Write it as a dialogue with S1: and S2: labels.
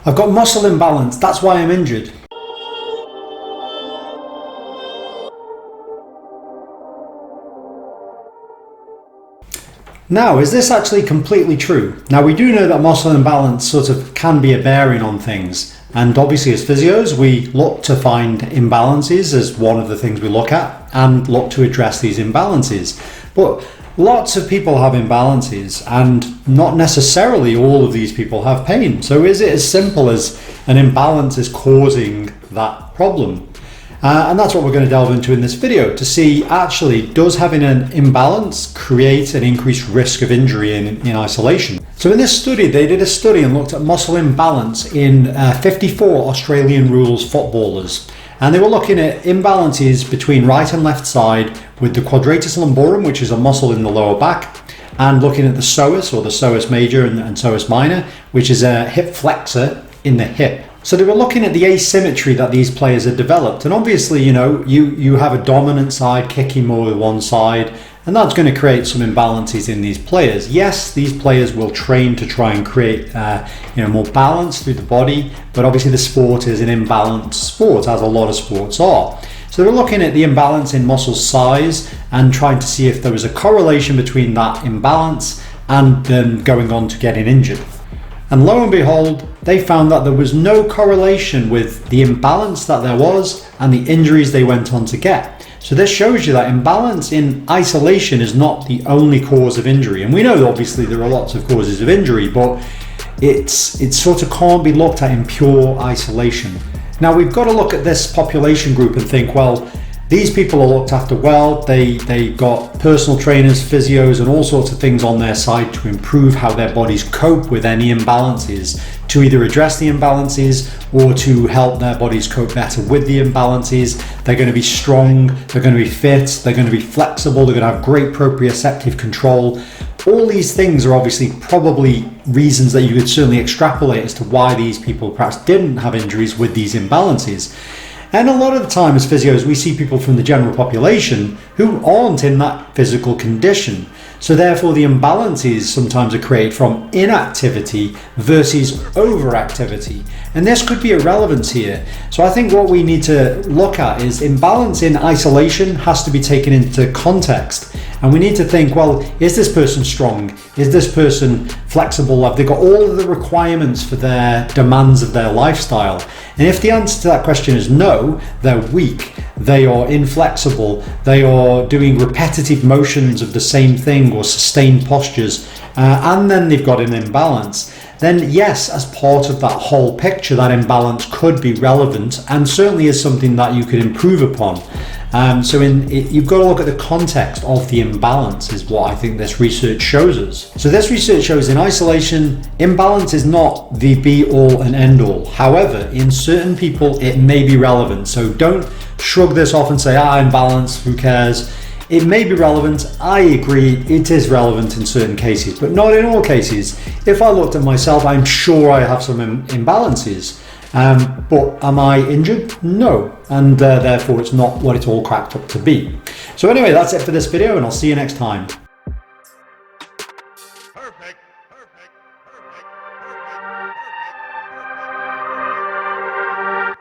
S1: I've got muscle imbalance, that's why I'm injured. Now, is this actually completely true? Now, we do know that muscle imbalance sort of can be a bearing on things. And obviously as physios, we look to find imbalances as one of the things we look at and look to address these imbalances. But lots of people have imbalances and not necessarily all of these people have pain. So is it as simple as an imbalance is causing that problem? And that's what we're going to delve into in this video to see actually does having an imbalance create an increased risk of injury in isolation. So in this study, they did a study and looked at muscle imbalance in 54 Australian rules footballers. And they were looking at imbalances between right and left side with the quadratus lumborum, which is a muscle in the lower back, and looking at the psoas or the psoas major and psoas minor, which is a hip flexor in the hip. So they were looking at the asymmetry that these players had developed. And obviously, you know, you have a dominant side kicking more with one side, and that's going to create some imbalances in these players. Yes, these players will train to try and create more balance through the body, but obviously the sport is an imbalanced sport, as a lot of sports are. So they were looking at the imbalance in muscle size and trying to see if there was a correlation between that imbalance and them going on to getting injured. And lo and behold, they found that there was no correlation with the imbalance that there was and the injuries they went on to get. So this shows you that imbalance in isolation is not the only cause of injury. And we know that obviously there are lots of causes of injury, but it sort of can't be looked at in pure isolation. Now we've got to look at this population group and think, well, these people are looked after well, they got personal trainers, physios and all sorts of things on their side to improve how their bodies cope with any imbalances, to either address the imbalances or to help their bodies cope better with the imbalances. They're going to be strong, they're going to be fit, they're going to be flexible, they're going to have great proprioceptive control. All these things are obviously probably reasons that you could certainly extrapolate as to why these people perhaps didn't have injuries with these imbalances. And a lot of the time as physios, we see people from the general population who aren't in that physical condition. So therefore the imbalances sometimes are created from inactivity versus overactivity. And this could be a relevance here. So I think what we need to look at is imbalance in isolation has to be taken into context. And we need to think, well, is this person strong? Is this person flexible? Have they got all of the requirements for their demands of their lifestyle? And if the answer to that question is no, they're weak, they are inflexible, they are doing repetitive motions of the same thing or sustained postures, and then they've got an imbalance, then yes, as part of that whole picture, that imbalance could be relevant and certainly is something that you could improve upon. You've got to look at the context of the imbalance is what I think this research shows us. So this research shows in isolation, imbalance is not the be all and end all. However, in certain people, it may be relevant. So don't shrug this off and say, imbalance, who cares? It may be relevant. I agree, it is relevant in certain cases, but not in all cases. If I looked at myself, I'm sure I have some imbalances. But am I injured? No. And therefore it's not what it's all cracked up to be. So anyway, that's it for this video and I'll see you next time.